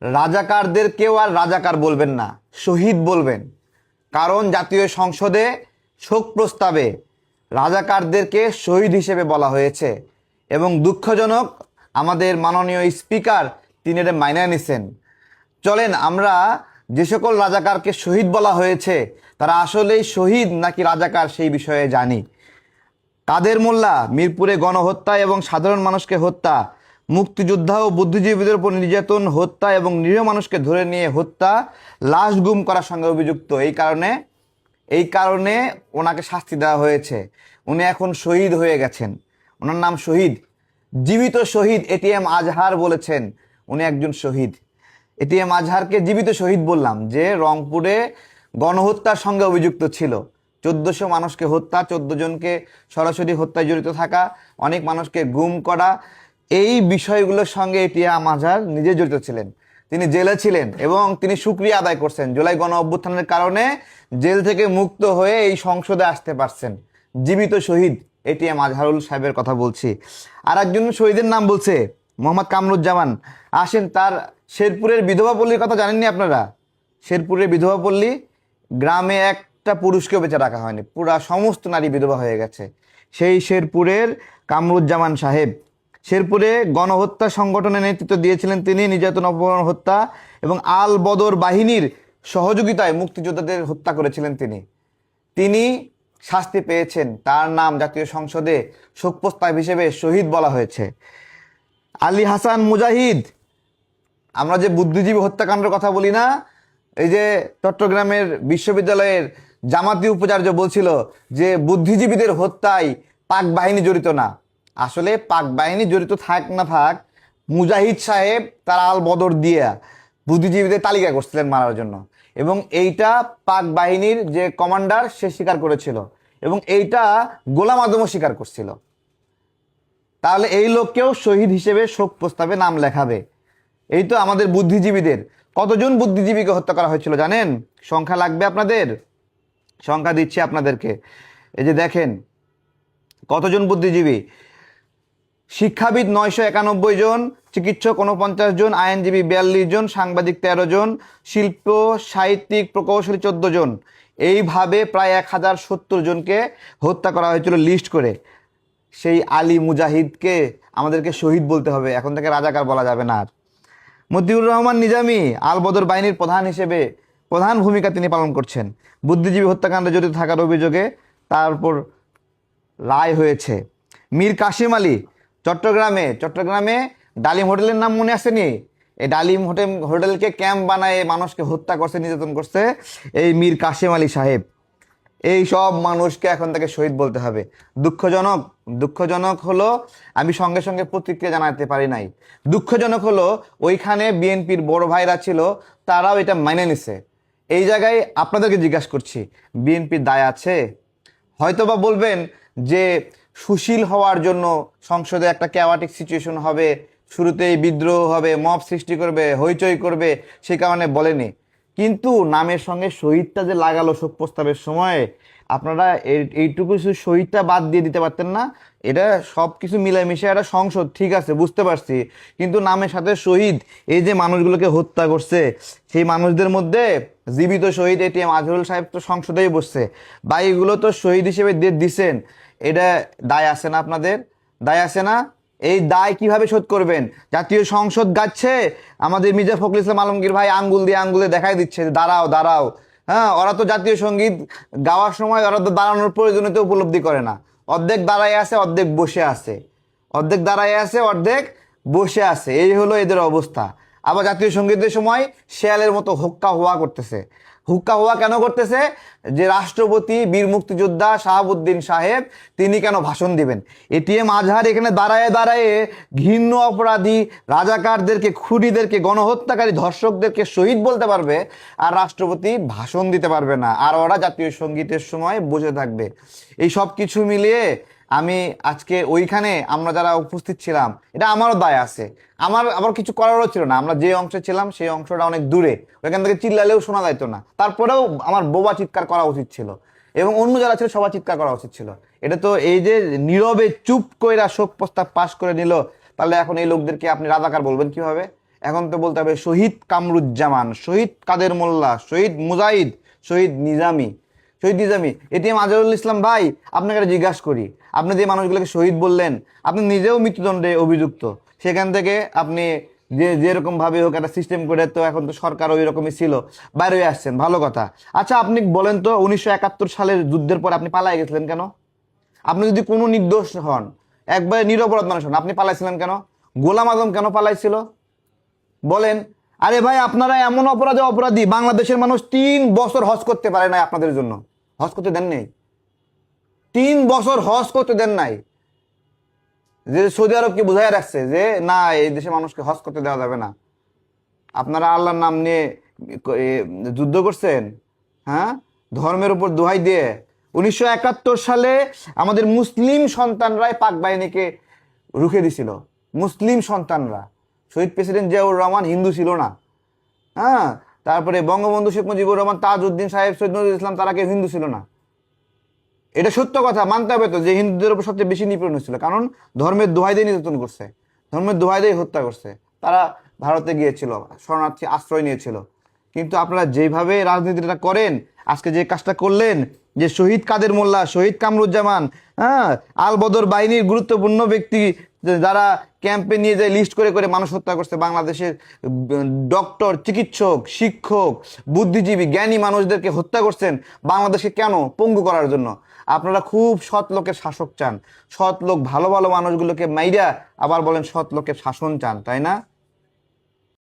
রাজাকারদেরকেও আর রাজাকার বলবেন না, শহীদ বলবেন। কারণ জাতীয় সংসদে শোক প্রস্তাবে রাজাকারদেরকে শহীদ হিসেবে বলা হয়েছে এবং দুঃখজনক আমাদের মাননীয় স্পিকার তিনি এটা মাইনে নিছেন। চলেন আমরা যে সকল রাজাকারকে শহীদ বলা হয়েছে তারা আসলেই শহীদ নাকি রাজাকার সেই বিষয়ে জানি। কাদের মোল্লা মিরপুরে গণহত্যা এবং সাধারণ মানুষকে হত্যা, মুক্তিযোদ্ধা ও বুদ্ধিজীবীদের উপর নির্যাতন, হত্যা এবং নিরীহ মানুষকে ধরে নিয়ে হত্যা, লাশ গুম করার সঙ্গে অভিযুক্ত। এই কারণে ওনাকে শাস্তি দেওয়া হয়েছে। উনি এখন শহীদ হয়ে গেছেন, ওনার নাম শহীদ, জীবিত শহীদ। এটিএম আজহার বলেছেন উনি একজন শহীদ। এটিএম আজহারকে জীবিত শহীদ বললাম যে রংপুরে গণহত্যার সঙ্গে অভিযুক্ত ছিল। 1400 মানুষকে হত্যা, 14 জনকে সরাসরি হত্যায় জড়িত থাকা, অনেক মানুষকে গুম করা, এই বিষয়গুলোর সঙ্গে এটিএম আজহার নিজে জড়িত ছিলেন। তিনি জেলে ছিলেন এবং তিনি শুকরিয়া আদায় করছেন। জুলাই গণ অভ্যুত্থানের কারণে জেল থেকে মুক্ত হয়ে এই সংসদে আসতে পারছেন। জীবিত শহীদ এটিএম আজহারুল সাহেবের কথা বলছি। আর একজন শহীদের নাম বলছে মোহাম্মদ কামরুজ্জামান। আসেন, তার শেরপুরের বিধবা পল্লীর কথা জানেননি আপনারা? শেরপুরের বিধবা পল্লী, গ্রামে একটা পুরুষকেও বেঁচে রাখা হয়নি, পুরা সমস্ত নারী বিধবা হয়ে গেছে। সেই শেরপুরের কামরুজ্জামান সাহেব শেরপুরে গণহত্যা সংগঠনের নেতৃত্ব দিয়েছিলেন তিনি। নির্যাতন, অপহরণ, হত্যা এবং আল বদর বাহিনীর সহযোগিতায় মুক্তিযোদ্ধাদের হত্যা করেছিলেন তিনি শাস্তি পেয়েছেন। তার নাম জাতীয় সংসদে শোক প্রস্তাব হিসেবে শহীদ বলা হয়েছে। আলী হাসান মুজাহিদ, আমরা যে বুদ্ধিজীবী হত্যাকাণ্ডের কথা বলি না, এই যে চট্টগ্রামের বিশ্ববিদ্যালয়ের জামাতি উপাচার্য বলছিল যে বুদ্ধিজীবীদের হত্যায় পাক বাহিনী জড়িত না। আসলে পাক বাহিনী জড়িত থাক না থাক, মুজাহিদ সাহেব তার আল বদর দিয়ে বুদ্ধিজীবীদের তালিকা করছিলেন মারার জন্য, এবং এইটা পাক বাহিনীর যে কমান্ডার সে স্বীকার করেছিল এবং এইটা গোলাম আজমও স্বীকার করছিল। তাহলে এই লোককেও শহীদ হিসেবে শোক প্রস্তাবে নাম লেখাবে। এই তো আমাদের বুদ্ধিজীবীদের, কতজন বুদ্ধিজীবীকে হত্যা করা হয়েছিল জানেন? সংখ্যা লাগবে আপনাদের, সংখ্যা দিচ্ছি আপনাদেরকে। এই যে দেখেন কতজন বুদ্ধিজীবী: শিক্ষাবিদ 991 জন, চিকিৎসক 49 জন, আইনজীবী 42 জন, সাংবাদিক 13 জন, শিল্প সাহিত্যিক প্রকৌশলী 14 জন। এইভাবে প্রায় 1070 জনকে হত্যা করা হয়েছিল লিস্ট করে। সেই আলী মুজাহিদকে আমাদেরকে শহীদ বলতে হবে, এখন থেকে রাজাকার বলা যাবে না আর। মতিউর রহমান নিজামী আল বদর বাহিনীর প্রধান হিসেবে প্রধান ভূমিকা তিনি পালন করছেন। বুদ্ধিজীবী হত্যাকাণ্ডে জড়িত থাকার অভিযোগে তার উপর রায় হয়েছে। মীর কাসিম আলী চট্টগ্রামে ডালিম হোটেলের নাম মনে আসেনি? এই ডালিম হোটেলকে ক্যাম্প বানায় মানুষকে হত্যা করছে, নির্যাতন করছে এই মীর কাসিম আলী সাহেব। এই সব মানুষকে এখন থেকে শহীদ বলতে হবে। দুঃখজনক হলো আমি সঙ্গে সঙ্গে প্রতিক্রিয়া জানাতে পারি নাই। দুঃখজনক হলো ওইখানে বিএনপির বড় ভাইরা ছিল, তারাও এটা মেনে নিছে। এই জায়গায় আপনাদেরকে জিজ্ঞাসা করছি, বিএনপির দায় আছে? হয়তোবা বলবেন যে সুশীল হওয়ার জন্য সংসদে একটা ক্যাওয়াটিক সিচুয়েশন হবে, শুরুতেই বিদ্রোহ হবে, মব সৃষ্টি করবে, হইচই করবে, সে কারণে বলেনি। কিন্তু নামের সঙ্গে শহীদটা যে লাগালো শোক প্রস্তাবের সময়, আপনারা এইটুকু শহীদটা বাদ দিয়ে দিতে পারতেন না? এটা সব কিছু মিলেমিশে একটা সংসদ, ঠিক আছে বুঝতে পারছি, কিন্তু নামের সাথে শহীদ, এই যে মানুষগুলোকে হত্যা করছে সেই মানুষদের মধ্যে জীবিত শহীদ এটিএম আজহারুল সাহেব তো সংসদেই বসছে, বা এগুলো তো শহীদ হিসেবে দিচ্ছেন। এটা দায় আছে না আপনাদের? দায় আছে না? এই দায় কিভাবে শোধ করবেন? জাতীয় সংসদ গাচ্ছে, আমাদের মির্জা ফখরুল ইসলাম আলমগীর ভাই আঙ্গুল দিয়ে দেখাই দিচ্ছে দাঁড়াও। হ্যাঁ, ওরা তো জাতীয় সঙ্গীত গাওয়ার সময় ওরা তো দাঁড়ানোর প্রয়োজনীয়তা উপলব্ধি করে না। অর্ধেক দাঁড়ায় আছে, অর্ধেক বসে আছে, অর্ধেক দাঁড়ায় আছে, অর্ধেক বসে আছে। এই হলো এদের অবস্থা। আবার জাতীয় সঙ্গীতের সময় শেয়ালের মতো হুক্কা হুয়া করতেছে। হুক্কা হুয়া কেন করতেছে? যে রাষ্ট্রপতি বীর মুক্তিযোদ্ধা শাহাবুদ্দিন সাহেব তিনি কেন ভাষণ দিবেন? এটিএম আজহার এখানে দাঁড়ায় ঘৃণ্য অপরাধী রাজাকারদেরকে, খুনিদেরকে, গণহত্যাকারী ধর্ষকদেরকে শহীদ বলতে পারবে, আর রাষ্ট্রপতি ভাষণ দিতে পারবে না, আর ওরা জাতীয় সঙ্গীতের সময় বসে থাকবে। এই সব কিছু মিলিয়ে আমি আজকে ওইখানে আমরা যারা উপস্থিত ছিলাম, এটা আমারও দায় আছে। আবার কিছু করারও ছিল না। আমরা যে অংশে ছিলাম সেই অংশটা অনেক দূরে, ওইখান থেকে চিল্লালেও শোনা যাইতো না। তারপরেও আমার বোবা চিৎকার করা উচিত ছিল এবং অন্য যারা ছিল সবার চিৎকার করা উচিত ছিল। এটা তো এই যে নীরবে চুপ কইরা শোক প্রস্তাব পাশ করে নিল, তাহলে এখন এই লোকদেরকে আপনি রাজাকার বলবেন কিভাবে? এখন তো বলতে হবে শহীদ কামরুজ্জামান, শহীদ কাদের মোল্লা, শহীদ মুজাহিদ, শহীদ নিজামী, শহীদ নিজামী। এটিএম আজহারুল ইসলাম ভাই, আপনাকে একটা জিজ্ঞাসা করি, আপনি যে মানুষগুলোকে শহীদ বললেন, আপনি নিজেও মৃত্যুদণ্ডে অভিযুক্ত, সেখান থেকে আপনি যেরকম ভাবে হোক একটা সিস্টেম করে, তো এখন তো সরকার ওই রকমই ছিল, বাইরে হয়ে আসছেন, ভালো কথা। আচ্ছা আপনি বলেন তো 1971 সালের যুদ্ধের পর আপনি পালায় গেছিলেন কেন? আপনি যদি কোনো নির্দোষ হন, একবারে নিরপরাধ মানুষ হন, আপনি পালাইছিলেন কেন? গোলাম আজম কেন পালাইছিল বলেন? আরে ভাই, আপনারা এমন অপরাধী, বাংলাদেশের মানুষ 3 বছর হজ করতে পারে নাই আপনাদের জন্য। হজ করতে দেন নাই, 3 বছর হজ করতে দেন নাই। যে সৌদি আরবকে বুঝাই রাখছে যে না, এই দেশে মানুষকে হজ করতে দেওয়া যাবে না। আপনারা আল্লাহর নাম নিয়ে যুদ্ধ করছেন, হ্যাঁ, ধর্মের উপর দোহাই দিয়ে। 1971 সালে আমাদের মুসলিম সন্তানরাই পাক বাহিনীকে রুখে দিছিল, মুসলিম সন্তানরা। শহীদ প্রেসিডেন্ট জিয়াউর রহমান হিন্দু ছিল না, হ্যাঁ, তারপরে বঙ্গবন্ধু শেখ মুজিবুর রহমান, তাজউদ্দিন সাহেব, সৈয়দ নজরুল ইসলাম, তারা কেউ হিন্দু ছিল না। এটা সত্য কথা, মানতে হবে তো যে হিন্দুদের উপর সবচেয়ে বেশি নিপীড়ন হচ্ছিল, কারণ ধর্মের দোহাই দিয়ে নির্যাতন করছে, ধর্মের দোহাই দিয়ে হত্যা করছে। তারা ভারতে গিয়েছিল, শরণার্থী আশ্রয় নিয়েছিল। কিন্তু আপনারা যেভাবে রাজনীতিটা করেন, আজকে যে কাজটা করলেন, যে শহীদ কাদের মোল্লা, শহীদ কামরুজ্জামান, হ্যাঁ, আল বদর বাহিনীর গুরুত্বপূর্ণ ব্যক্তি যারা ক্যাম্পে নিয়ে যায় লিস্ট করে করে মানুষ হত্যা করছে, বাংলাদেশের ডক্টর, চিকিৎসক, শিক্ষক, বুদ্ধিজীবী, জ্ঞানী মানুষদেরকে হত্যা করছেন বাংলাদেশকে কেন? পঙ্গু করার জন্য। আপনারা খুব সৎ লোকের শাসক চান, সৎ লোক, ভালো ভালো মানুষগুলোকে মাইরা আবার বলেন সৎ লোকের শাসন চান, তাই না?